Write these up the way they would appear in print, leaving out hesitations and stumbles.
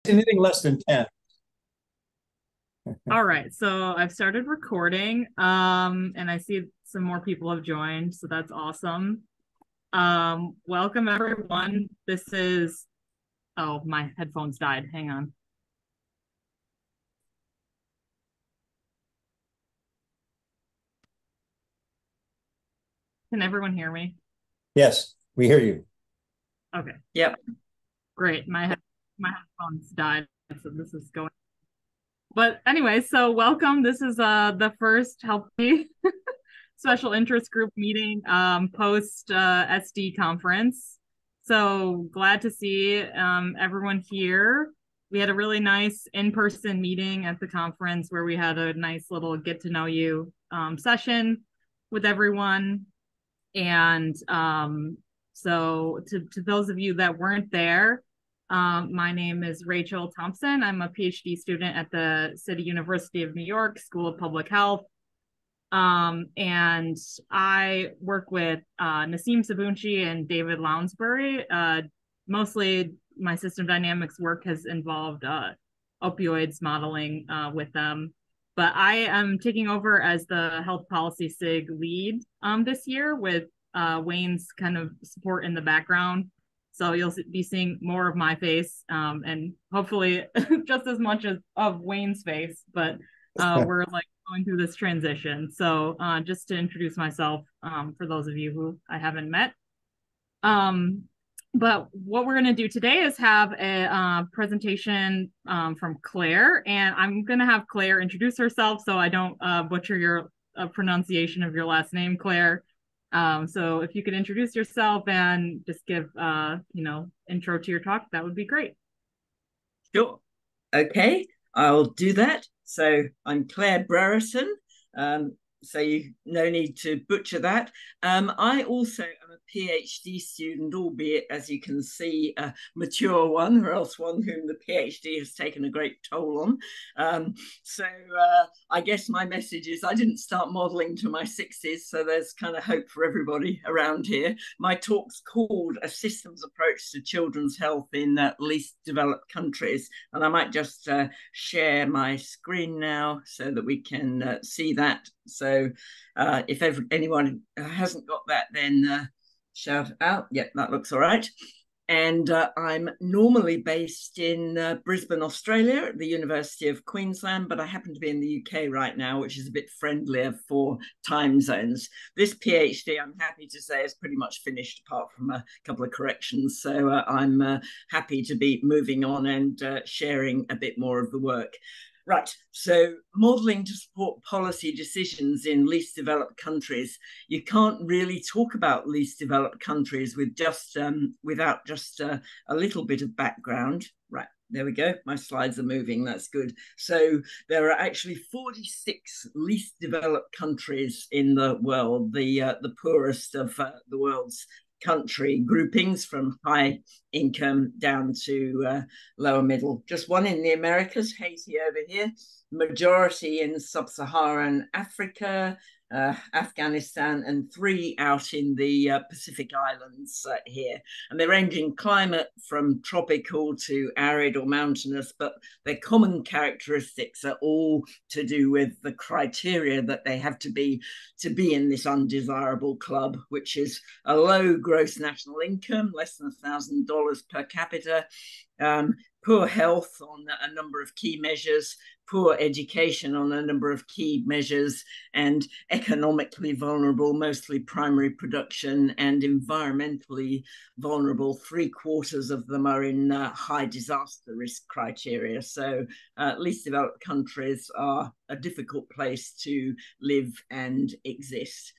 Anything less than 10. All right, so I've started recording, and I see some more people have joined, so that's awesome. Welcome everyone. Oh, my headphones died. Hang on. Can everyone hear me? Yes, we hear you. Okay, Yep. great. My headphones died, so this is going. But anyway, so welcome. This is the first Help Me special interest group meeting post SD conference. So glad to see everyone here. We had a really nice in-person meeting at the conference where we had a nice little get to know you session with everyone. And so to those of you that weren't there, my name is Rachel Thompson. I'm a PhD student at the City University of New York School of Public Health. And I work with Nassim Sabunchi and David Lounsbury. Mostly my system dynamics work has involved opioids modeling with them. But I am taking over as the Health Policy SIG lead this year with Wayne's kind of support in the background. So you'll be seeing more of my face and hopefully just as much as of Wayne's face. But we're like going through this transition. So just to introduce myself for those of you who I haven't met. But what we're going to do today is have a presentation from Claire, and I'm going to have Claire introduce herself so I don't butcher your pronunciation of your last name, Claire. So if you could introduce yourself and just give, intro to your talk, that would be great. Sure. Okay, I'll do that. So I'm Claire Brereton. So no need to butcher that. I also am a PhD student, albeit, as you can see, a mature one, or else one whom the PhD has taken a great toll on. I guess my message is I didn't start modelling to my 60s, so there's kind of hope for everybody around here. My talk's called A Systems Approach to Children's Health in Least Developed Countries, and I might just share my screen now so that we can see that. So if anyone hasn't got that, then shout out. Yep, that looks all right. And I'm normally based in Brisbane, Australia, at the University of Queensland, but I happen to be in the UK right now, which is a bit friendlier for time zones. This PhD, I'm happy to say, is pretty much finished, apart from a couple of corrections. So I'm happy to be moving on and sharing a bit more of the work. Right, so modelling to support policy decisions in least developed countries. You can't really talk about least developed countries with just without just a little bit of background. Right, there we go. My slides are moving. That's good. So there are actually 46 least developed countries in the world, the poorest of the world's country groupings from high income down to lower middle. Just one in the Americas, Haiti over here, majority in sub-Saharan Africa, Afghanistan, and 3 out in the Pacific Islands here. And they range in climate from tropical to arid or mountainous, but their common characteristics are all to do with the criteria that they have to be in this undesirable club, which is a low gross national income, less than $1,000 per capita, poor health on a number of key measures, poor education on a number of key measures, and economically vulnerable, mostly primary production, and environmentally vulnerable. 3/4 of them are in high disaster risk criteria. So least developed countries are a difficult place to live and exist.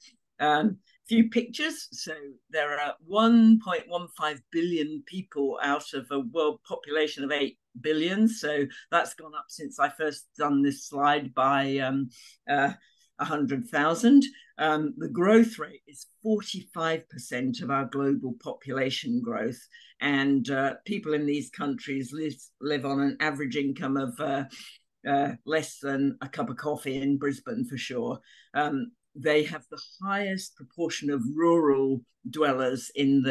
Few pictures. So there are 1.15 billion people out of a world population of 8 billion. So that's gone up since I first done this slide by 100,000. The growth rate is 45% of our global population growth. And people in these countries live on an average income of less than a cup of coffee in Brisbane for sure. they have the highest proportion of rural dwellers in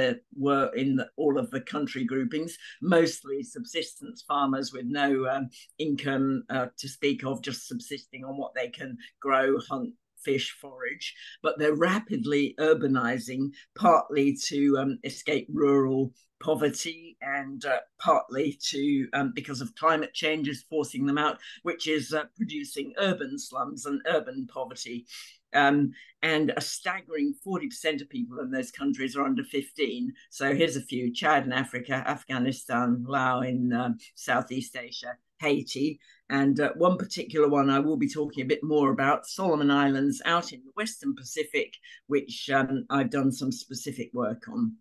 all of the country groupings, mostly subsistence farmers with no income to speak of, just subsisting on what they can grow, hunt, fish, forage. But they're rapidly urbanizing, partly to escape rural poverty, and partly to because of climate change is forcing them out, which is producing urban slums and urban poverty. And a staggering 40% of people in those countries are under 15. So here's a few: Chad in Africa, Afghanistan, Laos in Southeast Asia, Haiti, and one particular one I will be talking a bit more about, Solomon Islands out in the Western Pacific, which I've done some specific work on.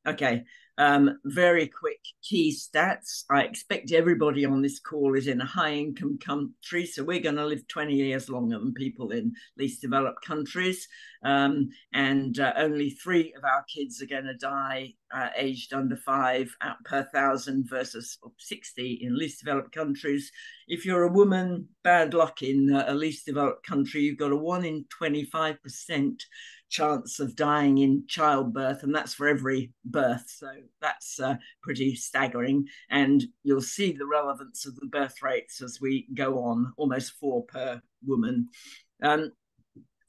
Okay, very quick key stats. I expect everybody on this call is in a high-income country, so we're going to live 20 years longer than people in least developed countries, and only 3 of our kids are going to die aged under 5 per 1,000 versus 60 in least developed countries. If you're a woman, bad luck in a least developed country, you've got a 1 in 25% chance of dying in childbirth, and that's for every birth. So that's pretty staggering. And you'll see the relevance of the birth rates as we go on, almost 4 per woman.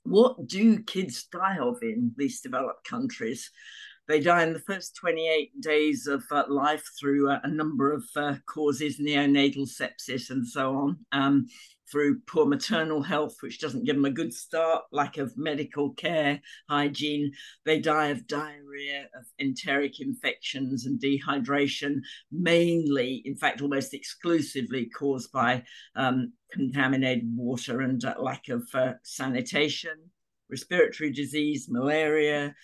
What do kids die of in least developed countries? They die in the first 28 days of life through a number of causes, neonatal sepsis and so on, through poor maternal health, which doesn't give them a good start, lack of medical care, hygiene. They die of diarrhea, of enteric infections and dehydration, mainly, in fact, almost exclusively caused by contaminated water and lack of sanitation. Respiratory disease, malaria,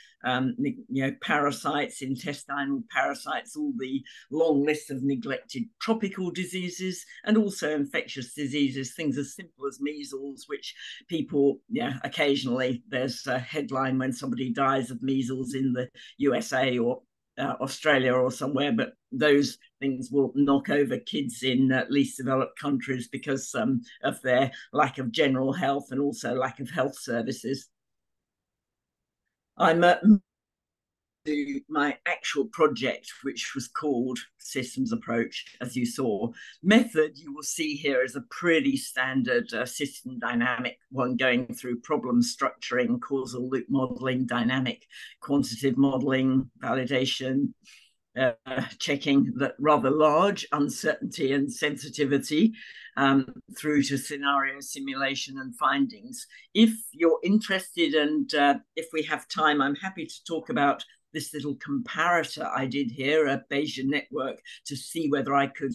parasites, intestinal parasites, all the long list of neglected tropical diseases, and also infectious diseases, things as simple as measles, which people, occasionally there's a headline when somebody dies of measles in the USA or Australia or somewhere, but those things will knock over kids in least developed countries because of their lack of general health and also lack of health services. I'm to my actual project, which was called Systems Approach, as you saw. Method, you will see here, is a pretty standard system dynamic one, going through problem structuring, causal loop modeling, dynamic quantitative modeling, validation, checking that rather large uncertainty and sensitivity, through to scenario simulation and findings. If you're interested, and if we have time, I'm happy to talk about this little comparator I did here, a Bayesian network, to see whether I could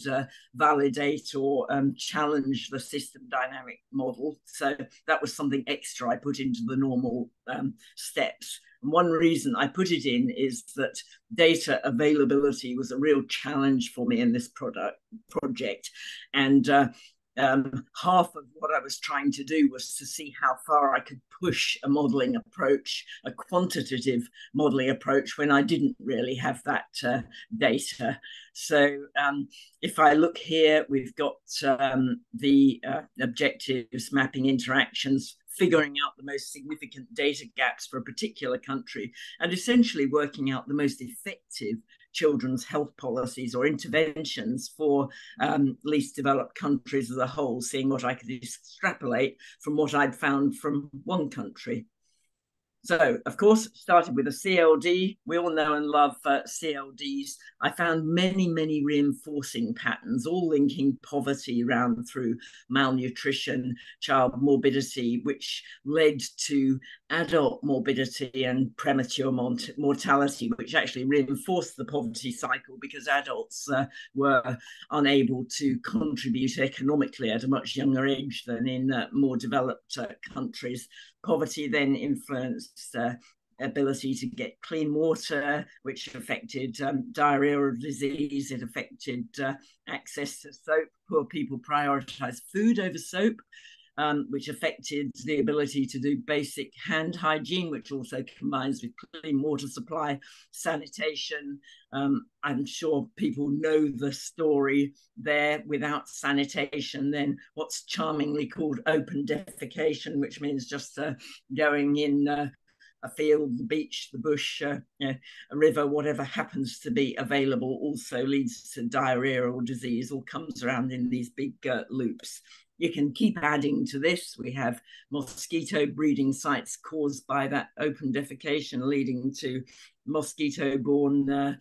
validate or challenge the system dynamic model. So that was something extra I put into the normal steps. And one reason I put it in is that data availability was a real challenge for me in this project. And half of what I was trying to do was to see how far I could push a modeling approach, a quantitative modeling approach, when I didn't really have that data. So if I look here, we've got the objectives, mapping interactions, figuring out the most significant data gaps for a particular country, and essentially working out the most effective children's health policies or interventions for least developed countries as a whole, seeing what I could extrapolate from what I'd found from one country. So, of course, started with a CLD. We all know and love CLDs. I found many, many reinforcing patterns, all linking poverty around through malnutrition, child morbidity, which led to adult morbidity and premature mortality, which actually reinforced the poverty cycle because adults were unable to contribute economically at a much younger age than in more developed countries. Poverty then influenced ability to get clean water, which affected diarrhea or disease. It affected access to soap. Poor people prioritized food over soap. which affected the ability to do basic hand hygiene, which also combines with clean water supply, sanitation. I'm sure people know the story there. Without sanitation, then what's charmingly called open defecation, which means just going in a field, the beach, the bush, a river, whatever happens to be available, also leads to diarrhea or disease, or comes around in these big loops. You can keep adding to this. We have mosquito breeding sites caused by that open defecation, leading to mosquito-borne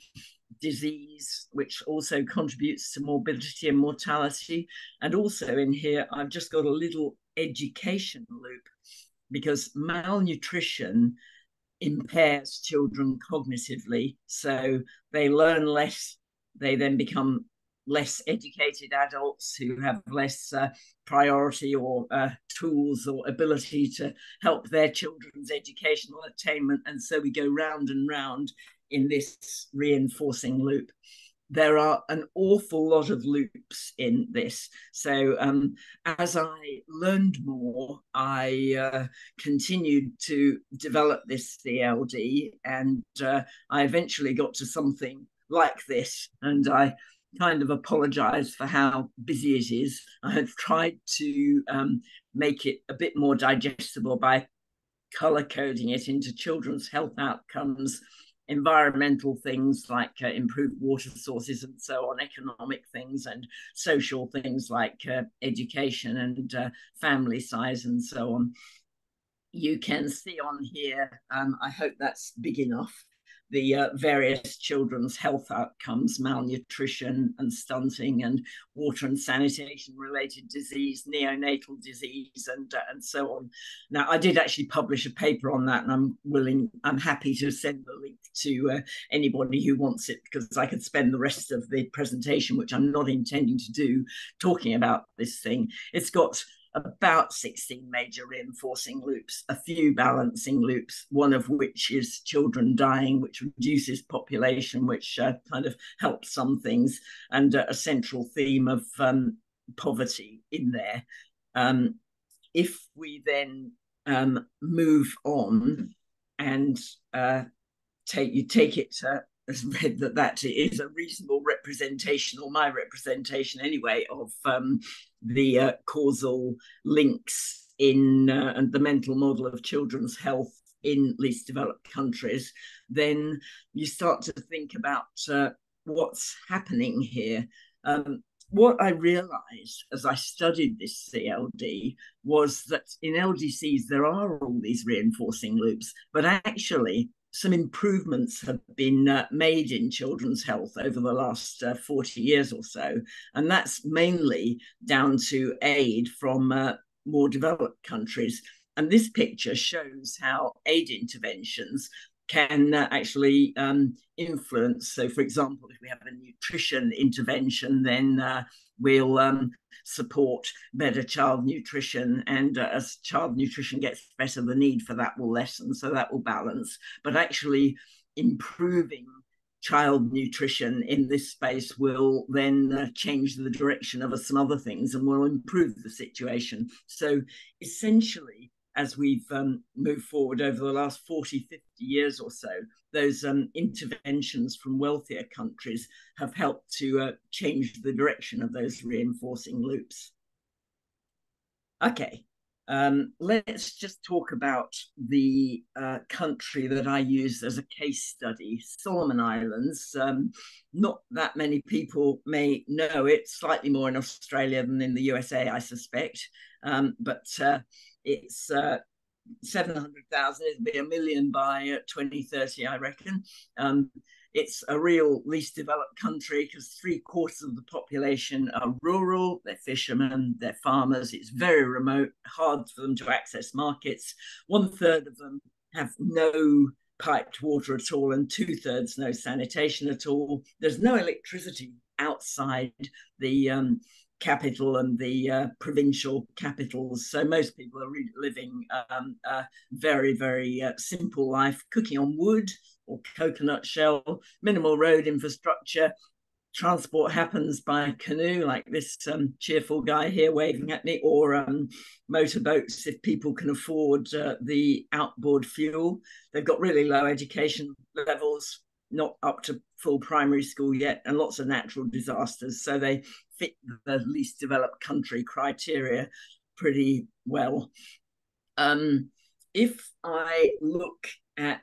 disease, which also contributes to morbidity and mortality. And also in here, I've just got a little education loop, because malnutrition impairs children cognitively. So they learn less, they then become less educated adults who have less priority or tools or ability to help their children's educational attainment. And so we go round and round in this reinforcing loop. There are an awful lot of loops in this. So as I learned more, I continued to develop this CLD, and I eventually got to something like this. And I kind of apologize for how busy it is. I have tried to make it a bit more digestible by color coding it into children's health outcomes, environmental things like improved water sources and so on, economic things, and social things like education and family size and so on. You can see on here, I hope that's big enough, the various children's health outcomes: malnutrition and stunting, and water and sanitation related disease, neonatal disease, and so on. Now, I did actually publish a paper on that, and I'm happy to send the link to anybody who wants it, because I could spend the rest of the presentation, which I'm not intending to do, talking about this thing. It's got about 16 major reinforcing loops, a few balancing loops, one of which is children dying, which reduces population, which kind of helps some things, and a central theme of poverty in there. If we then move on and take it as read that is a reasonable representation, or my representation anyway, of the causal links in and the mental model of children's health in least developed countries, then you start to think about what's happening here. What I realized as I studied this CLD was that in LDCs there are all these reinforcing loops, but actually some improvements have been made in children's health over the last 40 years or so. And that's mainly down to aid from more developed countries. And this picture shows how aid interventions can actually influence. So, for example, if we have a nutrition intervention, then we'll support better child nutrition. And as child nutrition gets better, the need for that will lessen. So that will balance. But actually improving child nutrition in this space will then change the direction of some other things and will improve the situation. So essentially, as we've moved forward over the last 40, 50 years or so, those interventions from wealthier countries have helped to change the direction of those reinforcing loops. Okay, let's just talk about the country that I used as a case study, Solomon Islands. Not that many people may know it, slightly more in Australia than in the USA, I suspect. But it's 700,000, it'll be 1 million by 2030, I reckon. It's a real least developed country because 3/4 of the population are rural, they're fishermen, they're farmers, it's very remote, hard for them to access markets. 1/3 of them have no piped water at all, and 2/3 no sanitation at all. There's no electricity outside the capital and the provincial capitals. So most people are really living a very, very simple life, cooking on wood or coconut shell, minimal road infrastructure, transport happens by canoe, like this cheerful guy here waving at me, or motorboats if people can afford the outboard fuel. They've got really low education levels, not up to full primary school yet, and lots of natural disasters. So they fit the least developed country criteria pretty well. If I look at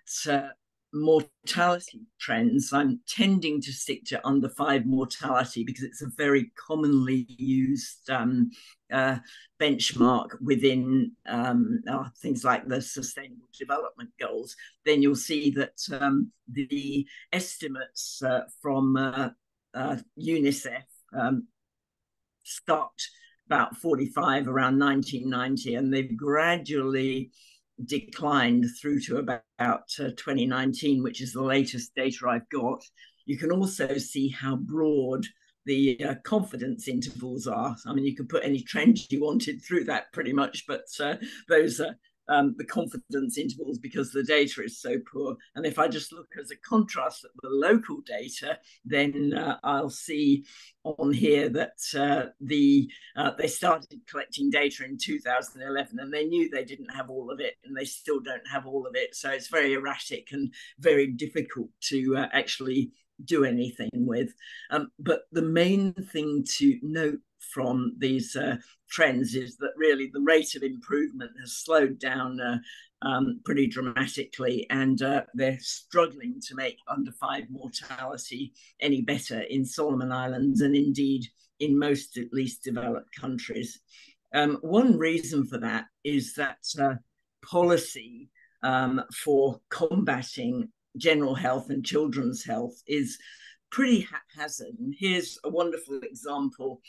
mortality trends, I'm tending to stick to under 5 mortality because it's a very commonly used benchmark within things like the Sustainable Development Goals. Then you'll see that the estimates from UNICEF start about 45 around 1990, and they've gradually declined through to about 2019, which is the latest data I've got. You can also see how broad the confidence intervals are. I mean, you could put any trend you wanted through that pretty much, but those are the confidence intervals because the data is so poor. And if I just look as a contrast at the local data, then I'll see on here that they started collecting data in 2011, and they knew they didn't have all of it, and they still don't have all of it. So it's very erratic and very difficult to actually do anything with. But the main thing to note from these trends is that really the rate of improvement has slowed down pretty dramatically, and they're struggling to make under 5 mortality any better in Solomon Islands and indeed in most at least developed countries. One reason for that is that policy for combating general health and children's health is pretty haphazard. And here's a wonderful example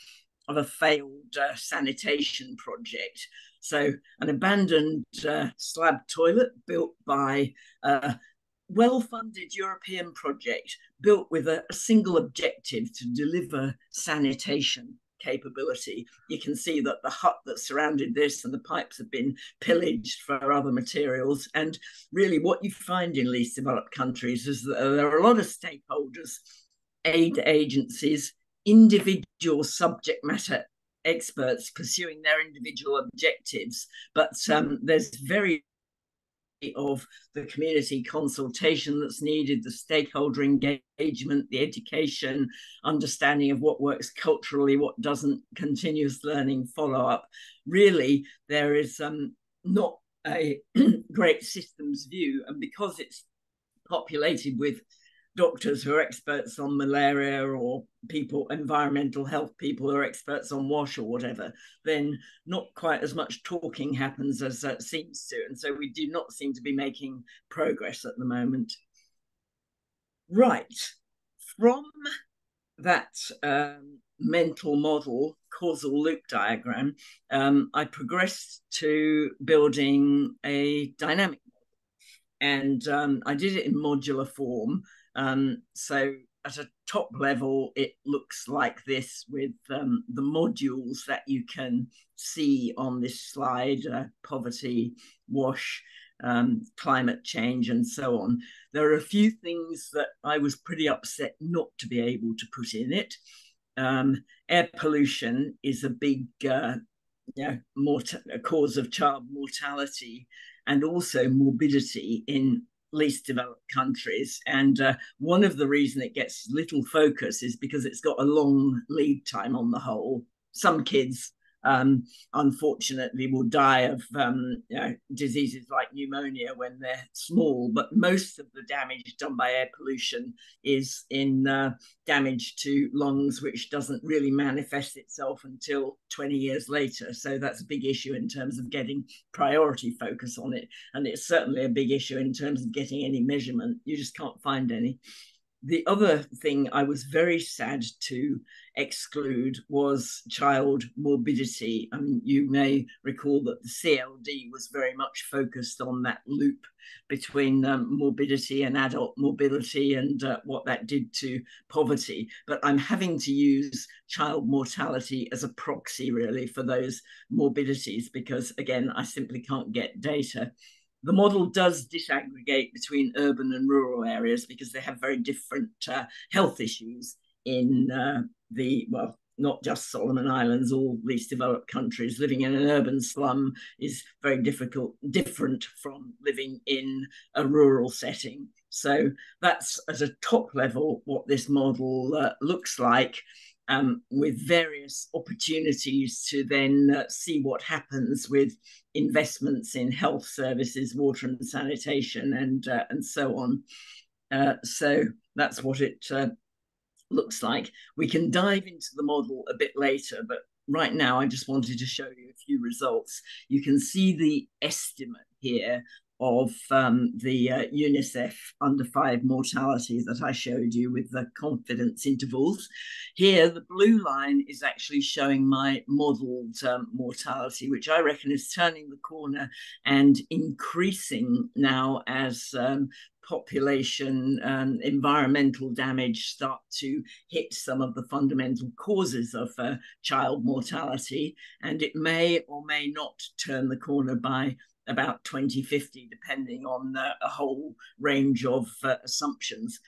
of a failed sanitation project. So an abandoned slab toilet built by a well-funded European project, built with a single objective to deliver sanitation capability. You can see that the hut that surrounded this and the pipes have been pillaged for other materials. And really what you find in least developed countries is that there are a lot of stakeholders, aid agencies, individual subject matter experts pursuing their individual objectives, but there's very of the community consultation that's needed, the stakeholder engagement, the education, understanding of what works culturally, what doesn't, continuous learning, follow-up. Really, there is not a great systems view, and because it's populated with doctors who are experts on malaria, or people, environmental health people who are experts on WASH or whatever, then not quite as much talking happens as it seems to. And so we do not seem to be making progress at the moment. Right. From that mental model, causal loop diagram, I progressed to building a dynamic model. And I did it in modular form. So at a top level, it looks like this with the modules that you can see on this slide, poverty, WASH, climate change, and so on. There are a few things that I was pretty upset not to be able to put in it. Air pollution is a big cause of child mortality and also morbidity in least developed countries. And one of the reasons it gets little focus is because it's got a long lead time on the whole. Some kids, unfortunately, will die of diseases like pneumonia when they're small, but most of the damage done by air pollution is in damage to lungs, which doesn't really manifest itself until 20 years later. So that's a big issue in terms of getting priority focus on it. And it's certainly a big issue in terms of getting any measurement. You just can't find any. The other thing I was very sad to exclude was child morbidity. I mean, you may recall that the CLD was very much focused on that loop between morbidity and adult mobility and what that did to poverty. But I'm having to use child mortality as a proxy, really, for those morbidities, because, again, I simply can't get data. The model does disaggregate between urban and rural areas because they have very different health issues in well, not just Solomon Islands, all least developed countries. Living in an urban slum is very different from living in a rural setting. So that's at a top level what this model looks like, with various opportunities to then see what happens with investments in health services, water and sanitation, and so on. So that's what it looks like. We can dive into the model a bit later, but right now I just wanted to show you a few results. You can see the estimate here of the UNICEF under 5 mortality that I showed you with the confidence intervals. Here, the blue line is actually showing my modeled mortality, which I reckon is turning the corner and increasing now as population and environmental damage start to hit some of the fundamental causes of child mortality. And it may or may not turn the corner by about 2050, depending on a whole range of assumptions.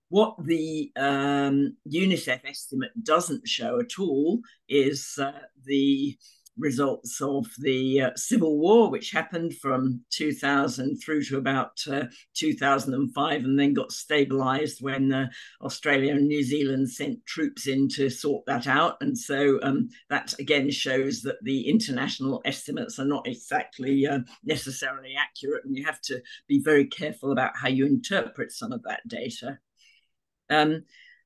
What the UNICEF estimate doesn't show at all is the results of the Civil War, which happened from 2000 through to about 2005, and then got stabilized when Australia and New Zealand sent troops in to sort that out. And so that again shows that the international estimates are not exactly necessarily accurate, and you have to be very careful about how you interpret some of that data.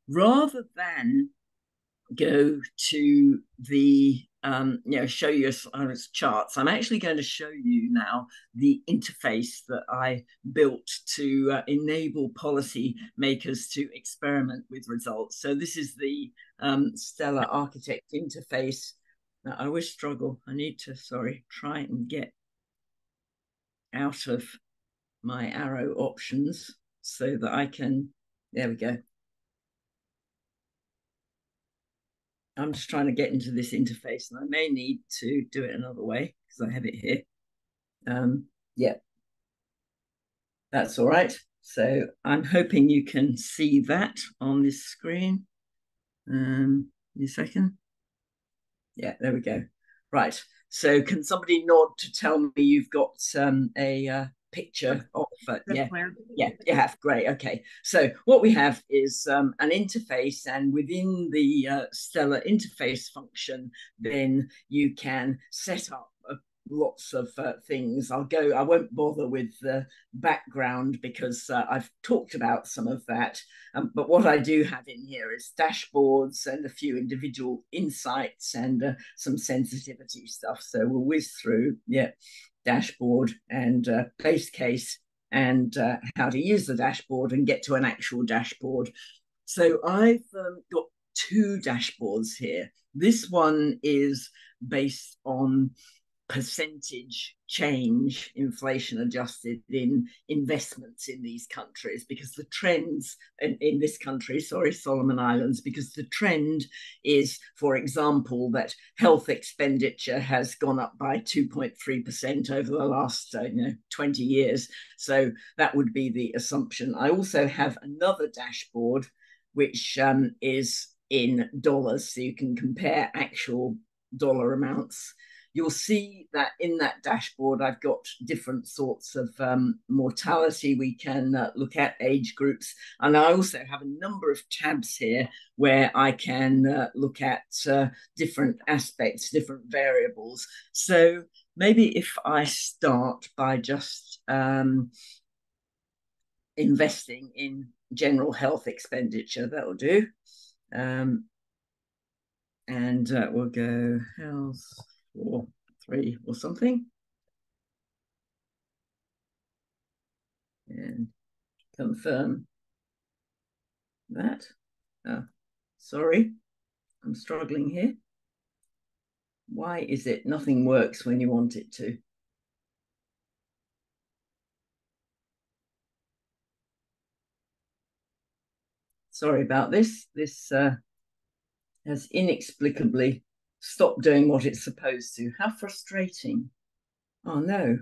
Rather than go to the show you charts, I'm actually going to show you now the interface that I built to enable policy makers to experiment with results. So this is the Stellar Architect interface. Now, I always struggle. I need to, try and get out of my arrow options so that I can, there we go. I'm just trying to get into this interface, and I may need to do it another way because I have it here. Yeah, that's all right. So I'm hoping you can see that on this screen. A second. Yeah, there we go. Right. So can somebody nod to tell me you've got a picture of yeah, you have. Great. Okay, so what we have is an interface, and within the Stellar interface function, then you can set up lots of things. I won't bother with the background because I've talked about some of that, but what I do have in here is dashboards and a few individual insights and some sensitivity stuff. So we'll whiz through, yeah, dashboard and base case and how to use the dashboard and get to an actual dashboard. So I've got 2 dashboards here. This one is based on percentage change, inflation adjusted, in investments in these countries, because the trends in this country, Solomon Islands, because the trend is, for example, that health expenditure has gone up by 2.3% over the last 20 years. So that would be the assumption. I also have another dashboard which is in dollars, so you can compare actual dollar amounts. You'll see that in that dashboard, I've got different sorts of mortality. We can look at age groups. And I also have a number of tabs here where I can look at different aspects, different variables. So maybe if I start by just investing in general health expenditure, that'll do. And we'll go health 4, 3 or something, and confirm that. Sorry, I'm struggling here. Why is it nothing works when you want it to? Sorry about this. This has inexplicably stopped doing what it's supposed to. How frustrating. Oh no.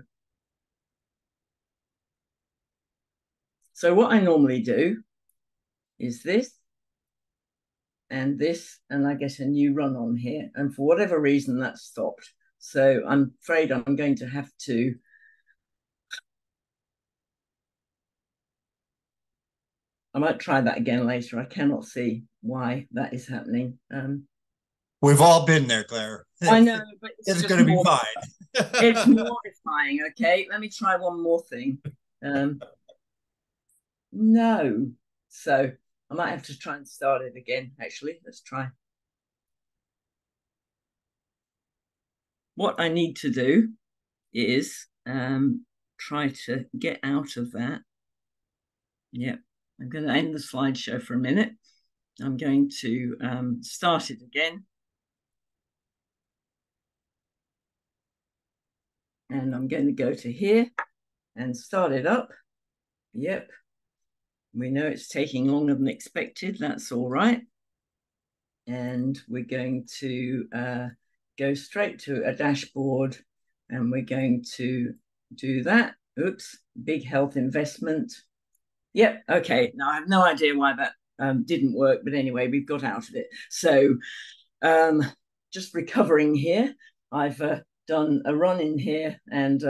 So what I normally do is this. and this, and I get a new run on here. And for whatever reason, that stopped. So I'm afraid I'm going to have to I might try that again later. I cannot see why that is happening. We've all been there, Claire. I know, but it's going to be fine. It's mortifying. Okay, let me try one more thing. No, so I might have to try and start it again. Actually, let's try. What I need to do is try to get out of that. Yep, I'm going to end the slideshow for a minute. I'm going to start it again. And I'm going to go to here and start it up. Yep. We know it's taking longer than expected. That's all right. And we're going to go straight to a dashboard, and we're going to do that. Oops, big health investment. Yep, okay. Now I have no idea why that didn't work, but anyway, we've got out of it. So just recovering here. I've done a run in here, and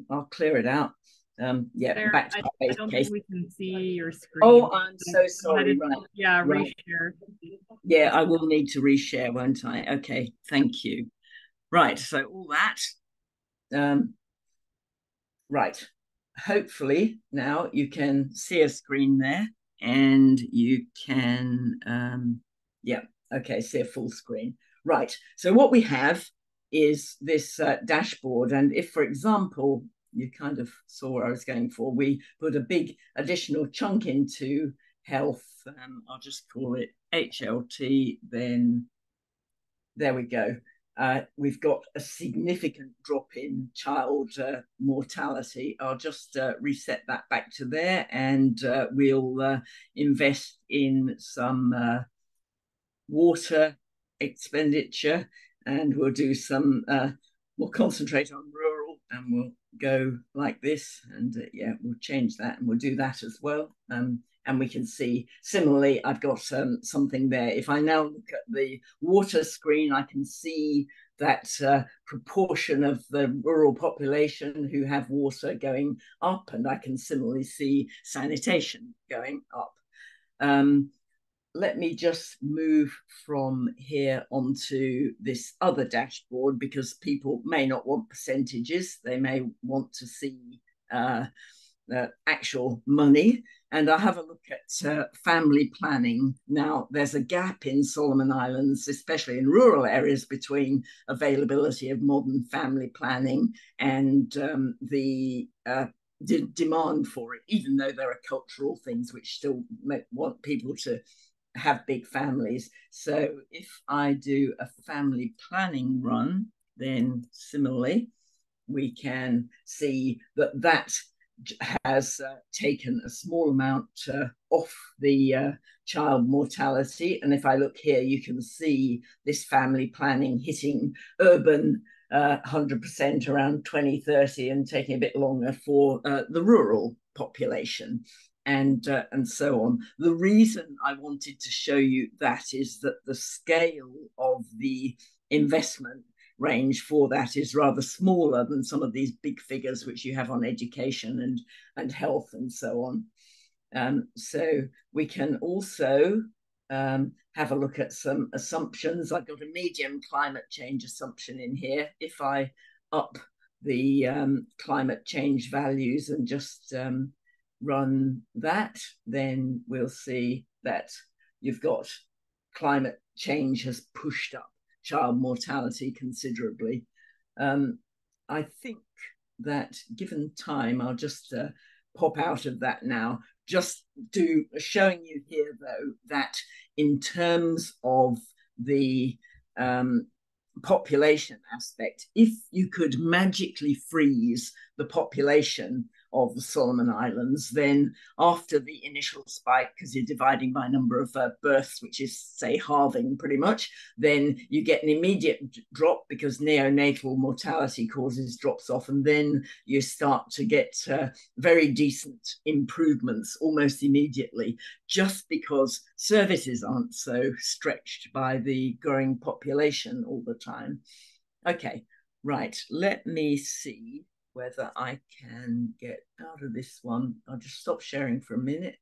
I'll clear it out. Yeah, Claire, back to I don't think we can see your screen. Oh, I'm so sorry. Right. Yeah, right. reshare. Yeah, I will need to reshare, won't I? Okay, thank you. Right, so all that. Right, hopefully now you can see a screen there, and you can, yeah, okay, see a full screen. Right, so what we have is this dashboard, and if, for example, you kind of saw what I was going for, we put a big additional chunk into health, I'll just call it HLT, then there we go. We've got a significant drop in child mortality. I'll just reset that back to there, and we'll invest in some water expenditure, and we'll do some, we'll concentrate on rural, and we'll go like this, and yeah, we'll change that, and we'll do that as well. And we can see, similarly, I've got something there. If I now look at the water screen, I can see that proportion of the rural population who have water going up, and I can similarly see sanitation going up. Let me just move from here onto this other dashboard, because people may not want percentages. They may want to see actual money. And I have a look at family planning. Now, there's a gap in Solomon Islands, especially in rural areas, between availability of modern family planning and the demand for it, even though there are cultural things which still want people to have big families. So if I do a family planning run, then similarly, we can see that that has taken a small amount off the child mortality. And if I look here, you can see this family planning hitting urban 100% around 2030 and taking a bit longer for the rural population. And so on. The reason I wanted to show you that is that the scale of the investment range for that is rather smaller than some of these big figures which you have on education and health and so on. So we can also have a look at some assumptions. I've got a medium climate change assumption in here. If I up the climate change values and just run that, then we'll see that you've got climate change has pushed up child mortality considerably. I think that given time, I'll just pop out of that now. Just showing you here, though, that in terms of the population aspect, if you could magically freeze the population of the Solomon Islands, then after the initial spike, because you're dividing by number of births, which is, say, halving pretty much, then you get an immediate drop because neonatal mortality causes drops off, and then you start to get very decent improvements almost immediately, just because services aren't so stretched by the growing population all the time. Okay, right, let me see whether I can get out of this one. I'll just stop sharing for a minute.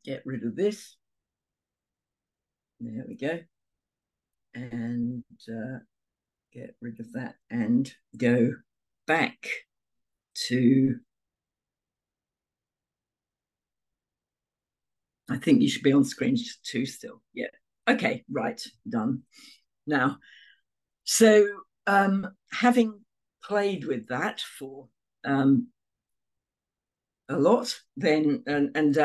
Get rid of this. There we go. And get rid of that and go back to, I think you should be on screen too still. Yeah. Okay, right, done. Now, so having played with that for a lot, then and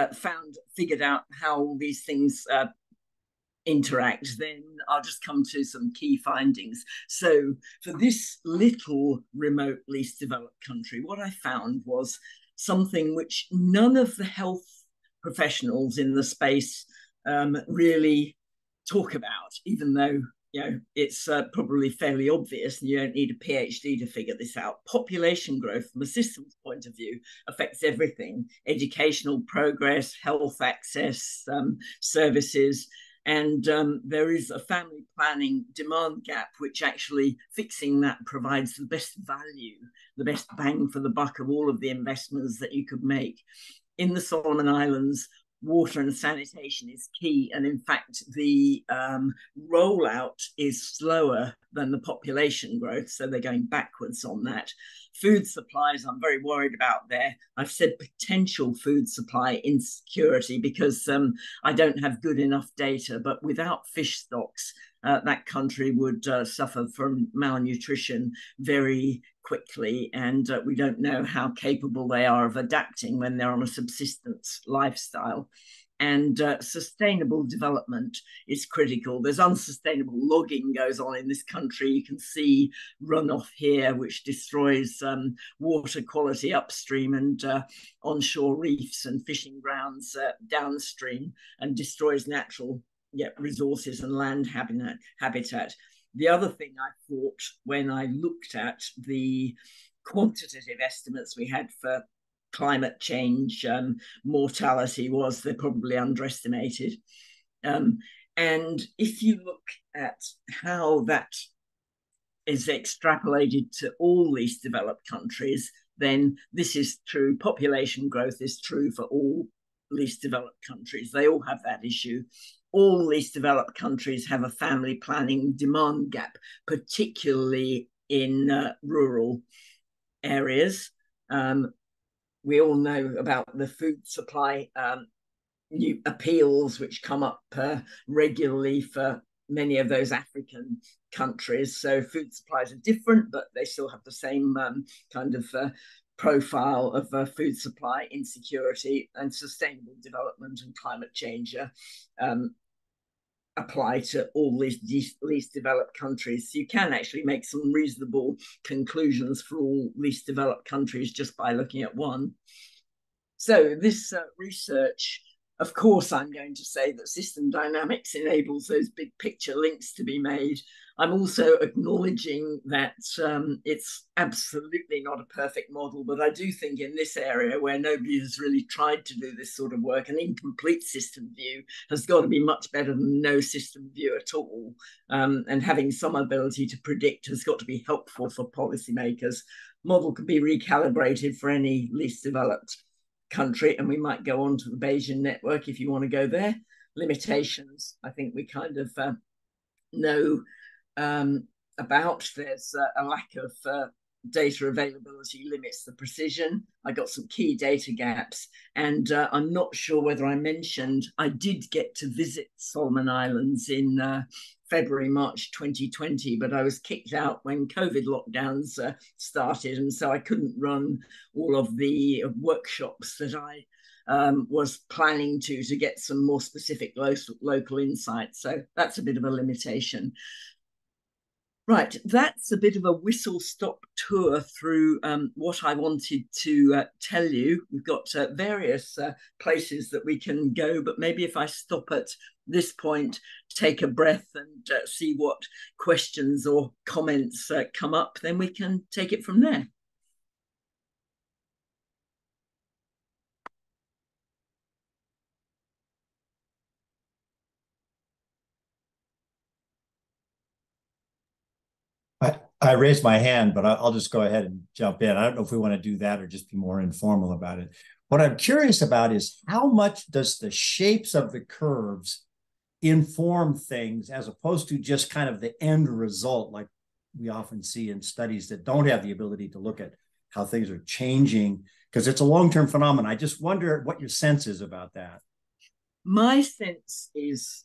figured out how all these things interact, then I'll just come to some key findings. So for this little remote least developed country, what I found was something which none of the health professionals in the space really talk about, even though it's probably fairly obvious and you don't need a PhD to figure this out. Population growth from a systems point of view affects everything: educational progress, health access, services. And there is a family planning demand gap, which actually fixing that provides the best value, the best bang for the buck of all of the investments that you could make. In the Solomon Islands, water and sanitation is key. And in fact, the rollout is slower than the population growth. So they're going backwards on that. Food supplies, I'm very worried about there. I've said potential food supply insecurity because I don't have good enough data, but without fish stocks, that country would suffer from malnutrition very quickly, and we don't know how capable they are of adapting when they're on a subsistence lifestyle. And sustainable development is critical. There's unsustainable logging goes on in this country. You can see runoff here, which destroys water quality upstream, and onshore reefs and fishing grounds downstream, and destroys natural resources and land habitat. The other thing I thought when I looked at the quantitative estimates we had for climate change mortality was they're probably underestimated. And if you look at how that is extrapolated to all least developed countries, then this is true. Population growth is true for all least developed countries. They all have that issue. All least developed countries have a family planning demand gap, particularly in rural areas. We all know about the food supply new appeals which come up regularly for many of those African countries. So food supplies are different, but they still have the same kind of profile of food supply insecurity, and sustainable development and climate change apply to all least developed countries. So you can actually make some reasonable conclusions for all least developed countries just by looking at one. So this research, of course, I'm going to say that system dynamics enables those big picture links to be made. I'm also acknowledging that it's absolutely not a perfect model, but I do think in this area where nobody has really tried to do this sort of work, an incomplete system view has got to be much better than no system view at all. And having some ability to predict has got to be helpful for policymakers. Model can be recalibrated for any least developed country, and we might go on to the Bayesian network if you want to go there. Limitations, I think we kind of know about. There's a lack of data availability limits the precision. I got some key data gaps, and I'm not sure whether I mentioned I did get to visit Solomon Islands in February, March 2020, but I was kicked out when COVID lockdowns started, and so I couldn't run all of the workshops that I was planning to get some more specific local insights. So that's a bit of a limitation. Right, that's a bit of a whistle-stop tour through what I wanted to tell you. We've got various places that we can go, but maybe if I stop at this point, take a breath and see what questions or comments come up, then we can take it from there. I raised my hand, but I'll just go ahead and jump in. I don't know if we want to do that or just be more informal about it. What I'm curious about is how much does the shapes of the curves inform things as opposed to just kind of the end result, like we often see in studies that don't have the ability to look at how things are changing, because it's a long-term phenomenon. I just wonder what your sense is about that. My sense is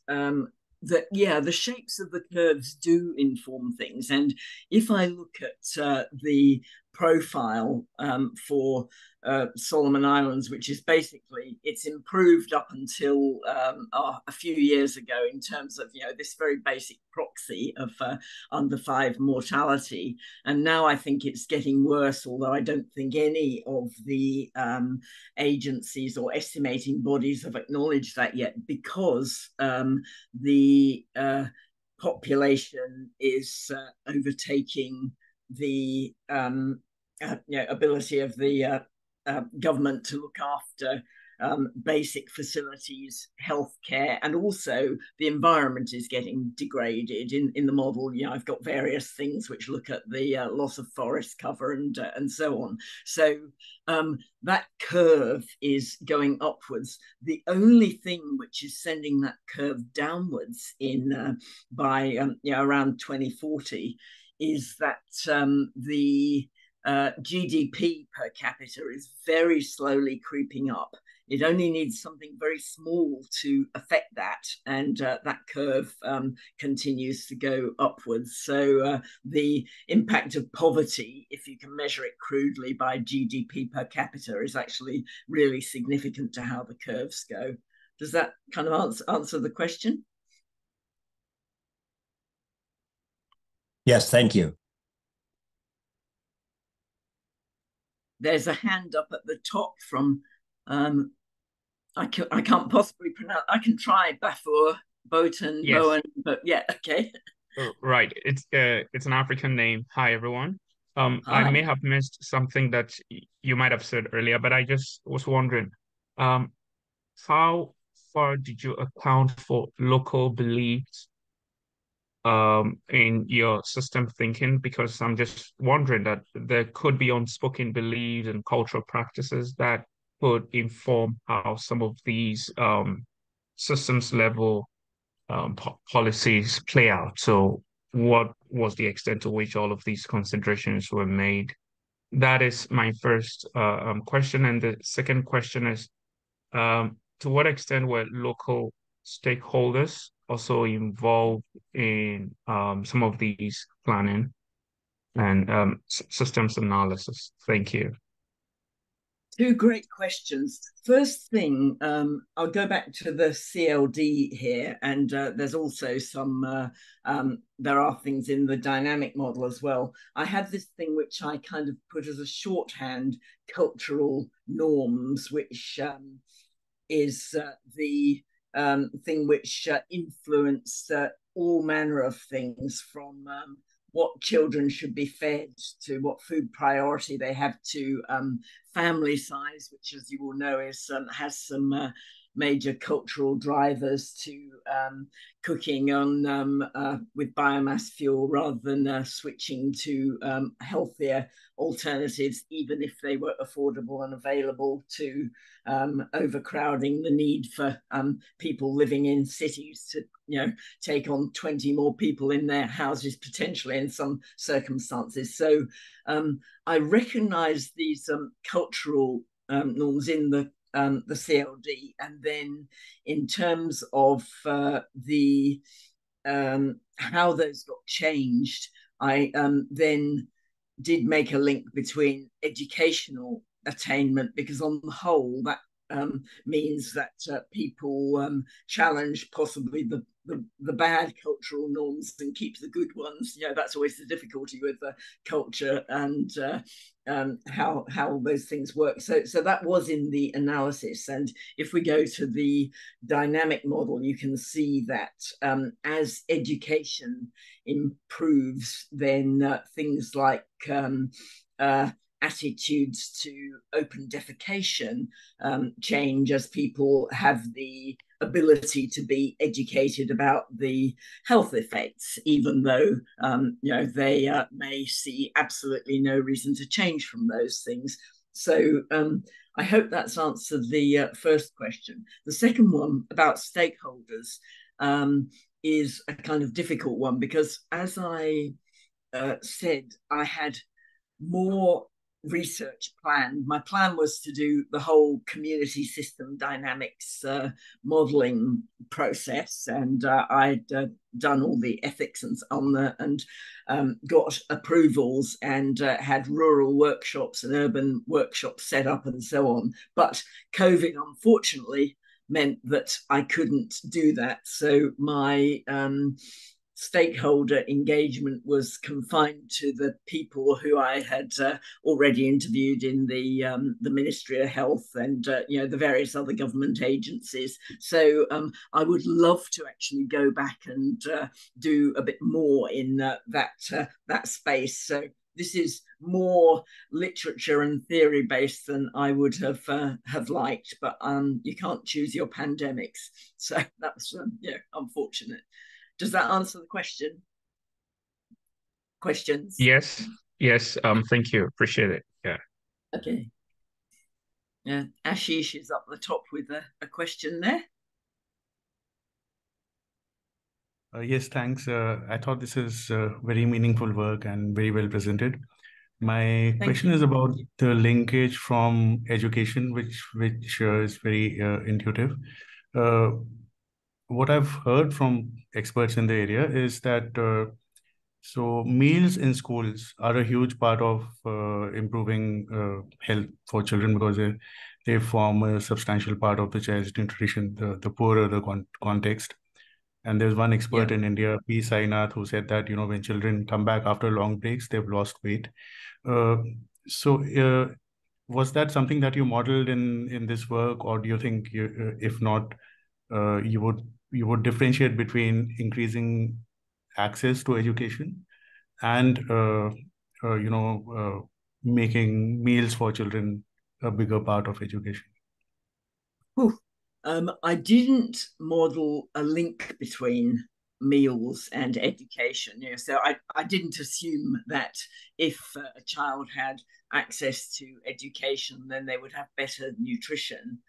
that, yeah, the shapes of the curves do inform things. And if I look at the profile for Solomon Islands, which is basically, it's improved up until a few years ago in terms of, this very basic proxy of under 5 mortality. And now I think it's getting worse, although I don't think any of the agencies or estimating bodies have acknowledged that yet, because the population is overtaking the ability of the government to look after basic facilities, healthcare, and also the environment is getting degraded. In the model, I've got various things which look at the loss of forest cover and so on. So that curve is going upwards. The only thing which is sending that curve downwards by around 2040 is that the GDP per capita is very slowly creeping up. It only needs something very small to affect that, and that curve continues to go upwards. So the impact of poverty, if you can measure it crudely by GDP per capita, is actually really significant to how the curves go. Does that kind of answer the question? Yes, thank you. There's a hand up at the top from I can't possibly pronounce. I can try Bafur, Botan, Yes. Bowen, but yeah, okay. Right. It's an African name. Hi, everyone. Hi. I may have missed something that you might have said earlier, but I just was wondering, how far did you account for local beliefs in your system thinking? Because I'm just wondering that there could be unspoken beliefs and cultural practices that could inform how some of these systems level policies play out. So what was the extent to which all of these considerations were made? That is my first question. And the second question is, to what extent were local stakeholders also involved in some of these planning and systems analysis? Thank you. Two great questions. First thing, I'll go back to the CLD here, and there's also there are things in the dynamic model as well. I have this thing which I kind of put as a shorthand, cultural norms, which is the thing which influence all manner of things, from what children should be fed to what food priority they have to family size, which, as you will know, has some major cultural drivers to cooking on with biomass fuel rather than switching to healthier alternatives, even if they were affordable and available, to overcrowding, the need for people living in cities to take on 20 more people in their houses potentially in some circumstances. So I recognize these cultural norms in the CLD, and then in terms of the how those got changed, I then did make a link between educational attainment, because on the whole that means that people challenge possibly the the bad cultural norms and keep the good ones. That's always the difficulty with the culture and how all those things work. So that was in the analysis. And if we go to the dynamic model, you can see that as education improves, then things like attitudes to open defecation change as people have the ability to be educated about the health effects, even though they may see absolutely no reason to change from those things. So I hope that's answered the first question. The second one about stakeholders is a kind of difficult one, because as I said, I had more research plan. My plan was to do the whole community system dynamics modeling process, and I'd done all the ethics and got approvals and had rural workshops and urban workshops set up and so on. But COVID, unfortunately, meant that I couldn't do that. So my stakeholder engagement was confined to the people who I had already interviewed in the Ministry of Health and the various other government agencies. So I would love to actually go back and do a bit more in that space. So this is more literature and theory based than I would have liked, but you can't choose your pandemics. So that was unfortunate. Does that answer the question? Questions? Yes. Thank you. Appreciate it. Yeah. Okay. Yeah, Ashish is up the top with a question there. Yes, thanks. I thought this is very meaningful work and very well presented. My question is about the linkage from education, which is very intuitive. What I've heard from experts in the area is that so meals in schools are a huge part of improving health for children, because they form a substantial part of the child's nutrition, the poorer the context. And there's one expert in India, P. Sainath, who said that, when children come back after long breaks, they've lost weight. Was that something that you modeled in this work, or do you think, if not, you would differentiate between increasing access to education and making meals for children a bigger part of education? I didn't model a link between meals and education. So I didn't assume that if a child had access to education, then they would have better nutrition.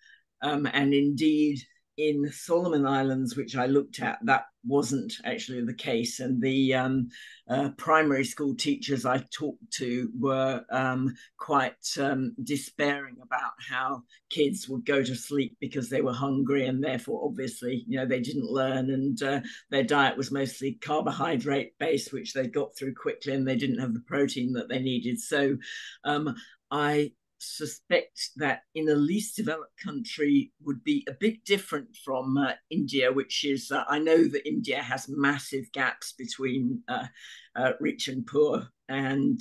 And indeed, in Solomon Islands, which I looked at, that wasn't actually the case. And the primary school teachers I talked to were quite despairing about how kids would go to sleep because they were hungry, and therefore, obviously, they didn't learn, and their diet was mostly carbohydrate based, which they got through quickly, and they didn't have the protein that they needed. So I suspect that in a least developed country would be a bit different from India, which is, I know that India has massive gaps between rich and poor, and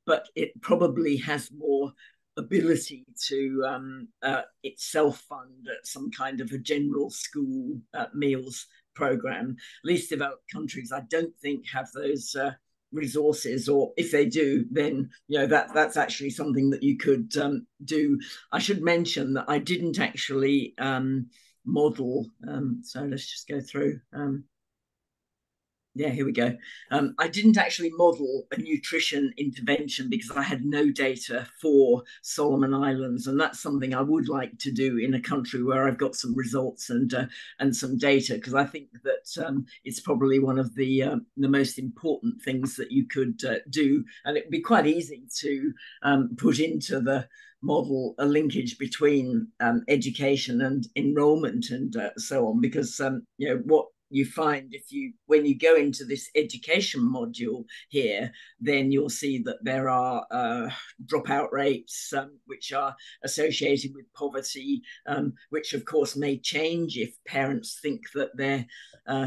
but it probably has more ability to itself fund some kind of a general school meals program. Least developed countries, I don't think, have those resources, or if they do, then that's actually something that you could do. I should mention that I didn't actually model, so let's just go through. Here we go. I didn't actually model a nutrition intervention because I had no data for Solomon Islands, and that's something I would like to do in a country where I've got some results and some data, because I think that it's probably one of the most important things that you could do, and it'd be quite easy to put into the model a linkage between education and enrollment and so on, because you find when you go into this education module here, then you'll see that there are dropout rates which are associated with poverty, which of course may change if parents think that their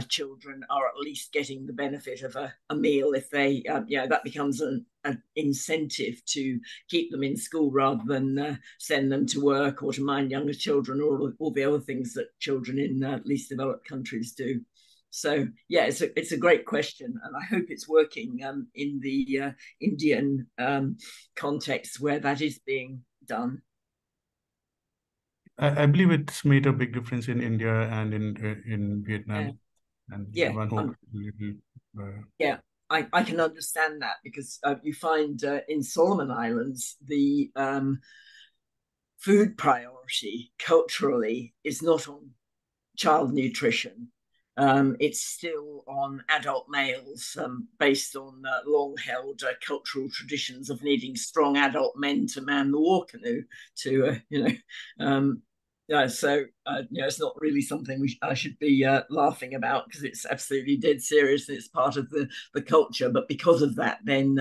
children are at least getting the benefit of a meal. If they, that becomes an incentive to keep them in school rather than send them to work or to mind younger children, or all the other things that children in least developed countries do. So yeah, it's a great question, and I hope it's working in the Indian context where that is being done. I believe it's made a big difference in India and in Vietnam. And yeah, one hope yeah, I can understand that, because you find in Solomon Islands the food priority culturally is not on child nutrition. It's still on adult males, based on long-held cultural traditions of needing strong adult men to man the war canoe. So it's not really something I should be laughing about, because it's absolutely dead serious and it's part of the culture. But because of that, then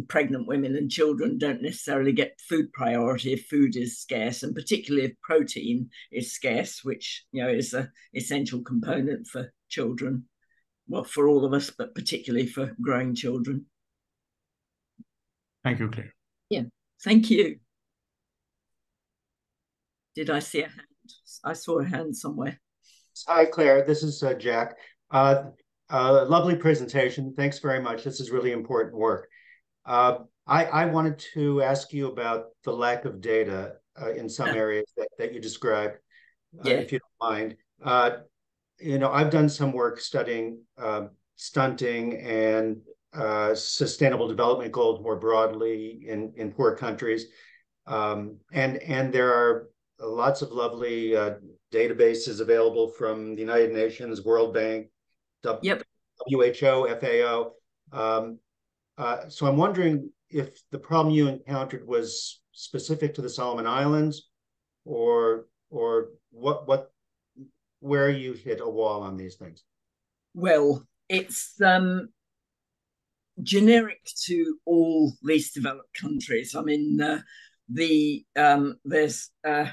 pregnant women and children don't necessarily get food priority if food is scarce, and particularly if protein is scarce, which is an essential component for children. Well, for all of us, but particularly for growing children. Thank you, Claire. Yeah, thank you. Did I see a hand? I saw a hand somewhere. Hi, Claire. This is Jack. Lovely presentation. Thanks very much. This is really important work. I wanted to ask you about the lack of data in some areas that you described, if you don't mind. I've done some work studying stunting and sustainable development goals more broadly in poor countries. And there are lots of lovely databases available from the United Nations, World Bank, WHO, FAO. So I'm wondering if the problem you encountered was specific to the Solomon Islands, or where you hit a wall on these things. Well, it's generic to all least developed countries. I mean, there's a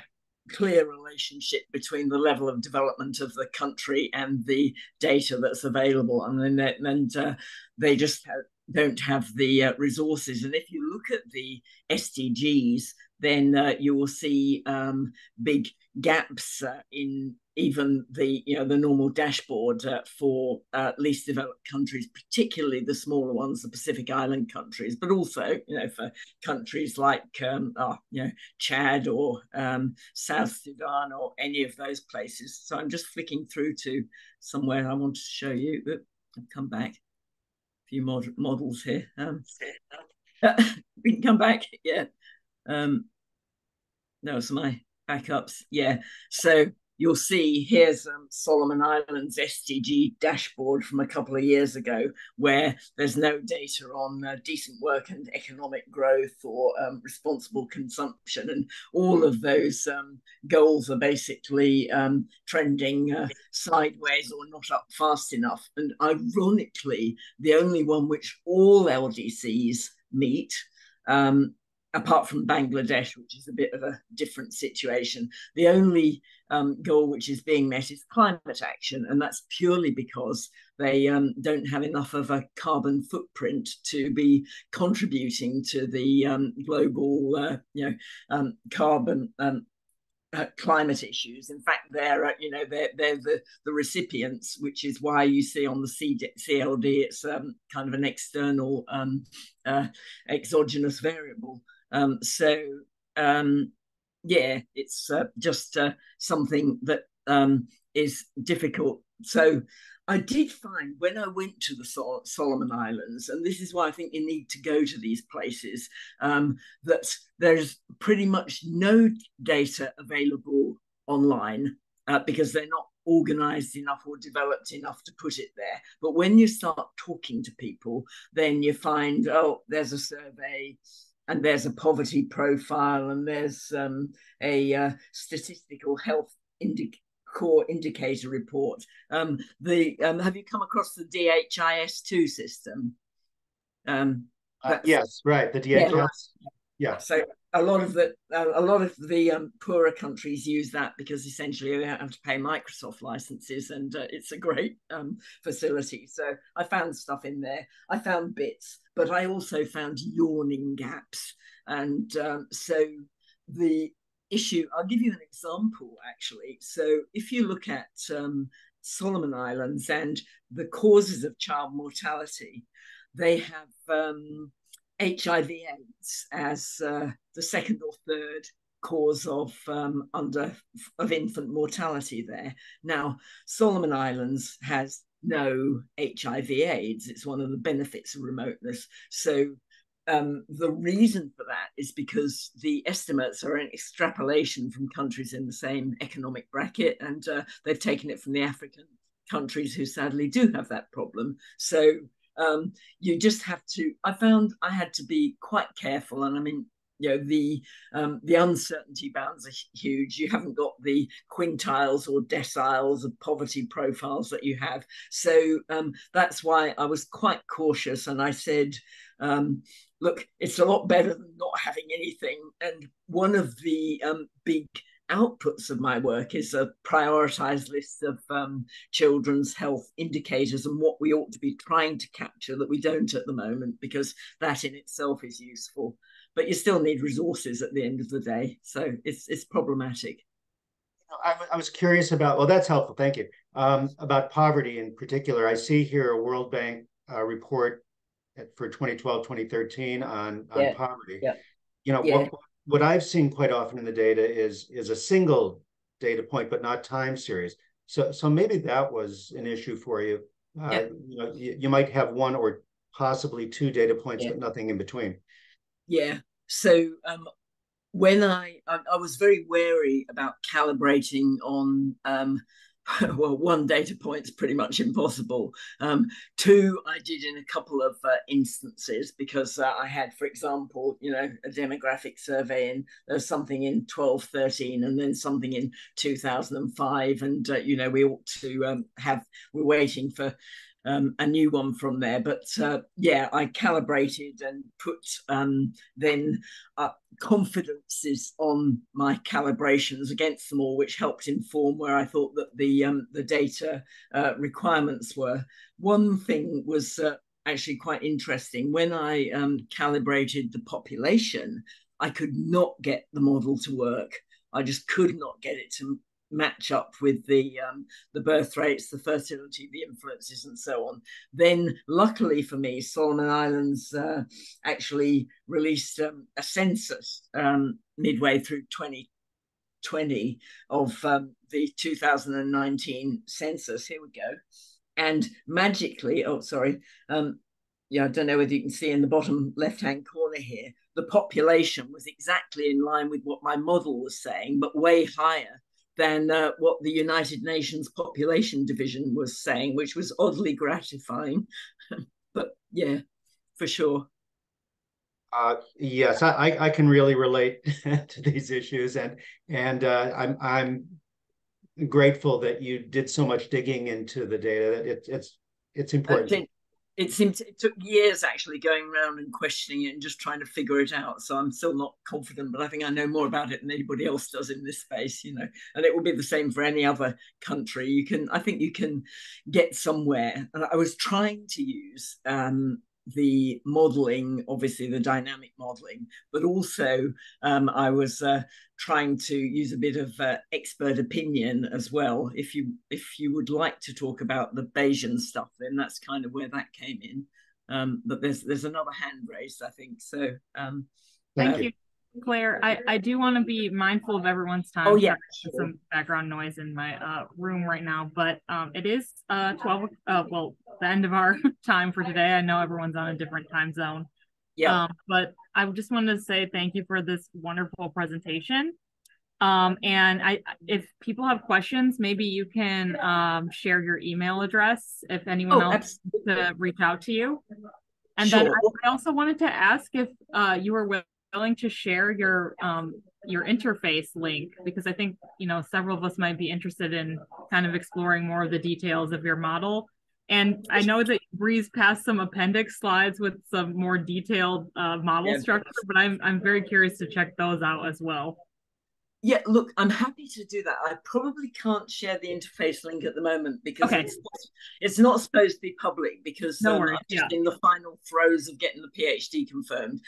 clear relationship between the level of development of the country and the data that's available, and then they just don't have the resources. And if you look at the SDGs, then you will see big gaps in even the normal dashboard for least developed countries, particularly the smaller ones, the Pacific Island countries, but also for countries like Chad or South Sudan or any of those places. So I'm just flicking through to somewhere I want to show you. I'll come back. A few models here. We can come back. Yeah. No, it's my backups. Yeah. So you'll see here's Solomon Islands SDG dashboard from a couple of years ago, where there's no data on decent work and economic growth or responsible consumption. And all of those goals are basically trending sideways or not up fast enough. And ironically, the only one which all LDCs meet, apart from Bangladesh, which is a bit of a different situation, the only goal which is being met is climate action, and that's purely because they don't have enough of a carbon footprint to be contributing to the global, carbon climate issues. In fact, they're the recipients, which is why you see on the CLD it's kind of an external exogenous variable. It's just something that is difficult. So I did find when I went to the Solomon Islands, and this is why I think you need to go to these places, that there's pretty much no data available online because they're not organized enough or developed enough to put it there. But when you start talking to people, then you find, there's a survey, and there's a poverty profile, and there's a statistical health core indicator report. Have you come across the DHIS2 system? Yes, right. The DHIS. Yeah. So a lot of the poorer countries use that because essentially they don't have to pay Microsoft licenses, and it's a great facility. So I found stuff in there. I found bits, but I also found yawning gaps. And so the issue, I'll give you an example actually. So if you look at Solomon Islands and the causes of child mortality, they have HIV/AIDS as the second or third cause of infant mortality there. Now, Solomon Islands has no HIV/AIDS. It's one of the benefits of remoteness. So the reason for that is because the estimates are an extrapolation from countries in the same economic bracket, and they've taken it from the African countries who sadly do have that problem. So you just have to, I found I had to be quite careful. And I mean, the uncertainty bounds are huge. You haven't got the quintiles or deciles of poverty profiles that you have. So that's why I was quite cautious. And I said, look, it's a lot better than not having anything. And one of the big outputs of my work is a prioritized list of children's health indicators and what we ought to be trying to capture that we don't at the moment, because that in itself is useful. But you still need resources at the end of the day. So it's problematic. I was curious about, well, that's helpful. Thank you. About poverty in particular. I see here a World Bank report for 2012, 2013 on poverty. Yeah. What I've seen quite often in the data is a single data point, but not time series. So maybe that was an issue for you. You might have one or possibly two data points, but nothing in between. Yeah. So when I was very wary about calibrating on well, one data point's pretty much impossible. Two, I did in a couple of instances, because I had, for example, a demographic survey, and there's something in 12, 13, and then something in 2005. And, we ought to we're waiting for a new one from there. But I calibrated and put then confidences on my calibrations against them all, which helped inform where I thought that the data requirements were. One thing was actually quite interesting. When I calibrated the population, I could not get the model to work. I just could not get it to match up with the birth rates, the fertility, the influences, and so on. Then, luckily for me, Solomon Islands actually released a census midway through 2020 of the 2019 census. Here we go. And magically, I don't know whether you can see in the bottom left-hand corner here, the population was exactly in line with what my model was saying, but way higher than what the United Nations Population Division was saying, which was oddly gratifying. But yeah, for sure. Yes, I can really relate to these issues, and I'm grateful that you did so much digging into the data. It's important. It took years actually going around and questioning it and just trying to figure it out. So I'm still not confident, but I think I know more about it than anybody else does in this space, and it will be the same for any other country. I think you can get somewhere. And I was trying to use the modeling, obviously the dynamic modeling, but also I was trying to use a bit of expert opinion as well. If you would like to talk about the Bayesian stuff, then that's kind of where that came in. But there's another hand raised, I think. So thank you, Claire. I do want to be mindful of everyone's time. Oh yeah, sure. Some background noise in my room right now, but it is 12. Well, the end of our time for today. I know everyone's on a different time zone. Yeah. But I just wanted to say thank you for this wonderful presentation. And if people have questions, maybe you can share your email address if anyone else wants to reach out to you. And sure. Then I also wanted to ask if you were willing to share your interface link, because I think, you know, several of us might be interested in kind of exploring more of the details of your model. And I know that you breezed past some appendix slides with some more detailed model structure, but I'm very curious to check those out as well. Yeah, look, I'm happy to do that. I probably can't share the interface link at the moment because it's not supposed to be public, because I'm just in the final throes of getting the PhD confirmed.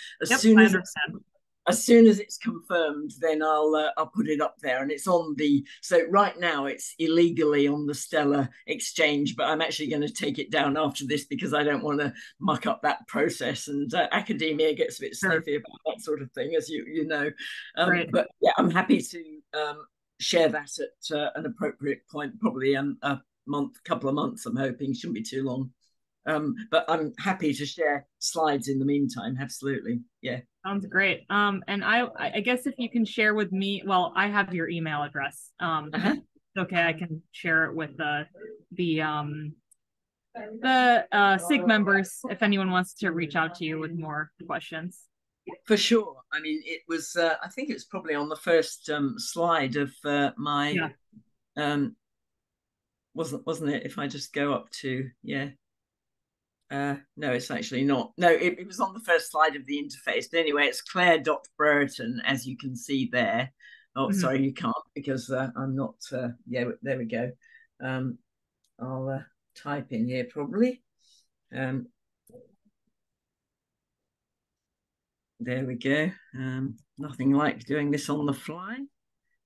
As soon as it's confirmed, then I'll put it up there, and it's on the. So right now it's illegally on the Stellar exchange, but I'm actually going to take it down after this because I don't want to muck up that process. And academia gets a bit sniffy about that sort of thing, as you know. But yeah, I'm happy to share that at an appropriate point, probably a couple of months. I'm hoping, shouldn't be too long. But I'm happy to share slides in the meantime. Absolutely. Yeah. Sounds great. And I guess if you can share with me, well, I have your email address. Okay, I can share it with the SIG members if anyone wants to reach out to you with more questions. For sure. I mean, it was, I think it's probably on the first slide of my, wasn't it? If I just go up to, no, it's actually not. No, it was on the first slide of the interface. But anyway, it's Claire.Brereton, as you can see there. Oh, sorry, you can't because I'm not. There we go. I'll type in here probably. There we go. Nothing like doing this on the fly.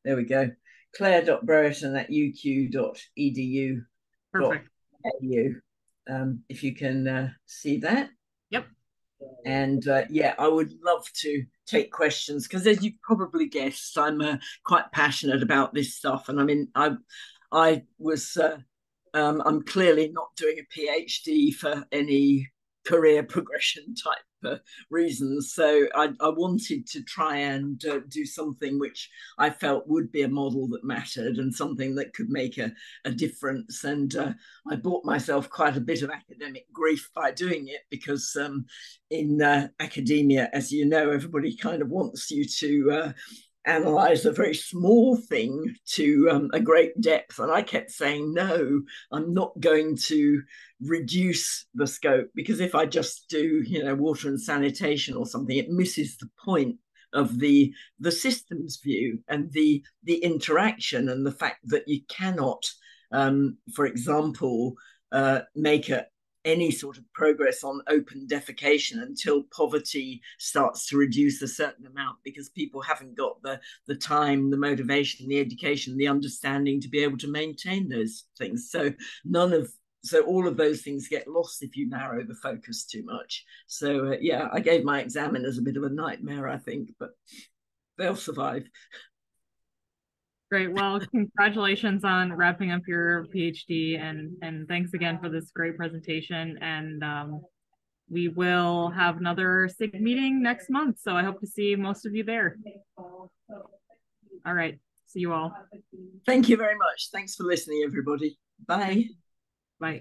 There we go. Claire.Brereton@uq.edu.au. Perfect. If you can see that. Yep. And I would love to take questions, because as you probably guessed, I'm quite passionate about this stuff. And I mean, I was I'm clearly not doing a PhD for any career progression type reasons. So I wanted to try and do something which I felt would be a model that mattered and something that could make a difference. And I bought myself quite a bit of academic grief by doing it, because in academia, as you know, everybody kind of wants you to analyze a very small thing to a great depth. And I kept saying, no, I'm not going to reduce the scope, because if I just do, water and sanitation or something, it misses the point of the systems view and the interaction, and the fact that you cannot, for example, make any sort of progress on open defecation until poverty starts to reduce a certain amount, because people haven't got the time, the motivation, the education, the understanding to be able to maintain those things. So all of those things get lost if you narrow the focus too much. So I gave my examiners a bit of a nightmare, I think, but they'll survive. Great. Well, congratulations on wrapping up your PhD, and thanks again for this great presentation. And we will have another SIG meeting next month, so I hope to see most of you there. All right. See you all. Thank you very much. Thanks for listening, everybody. Bye. Bye.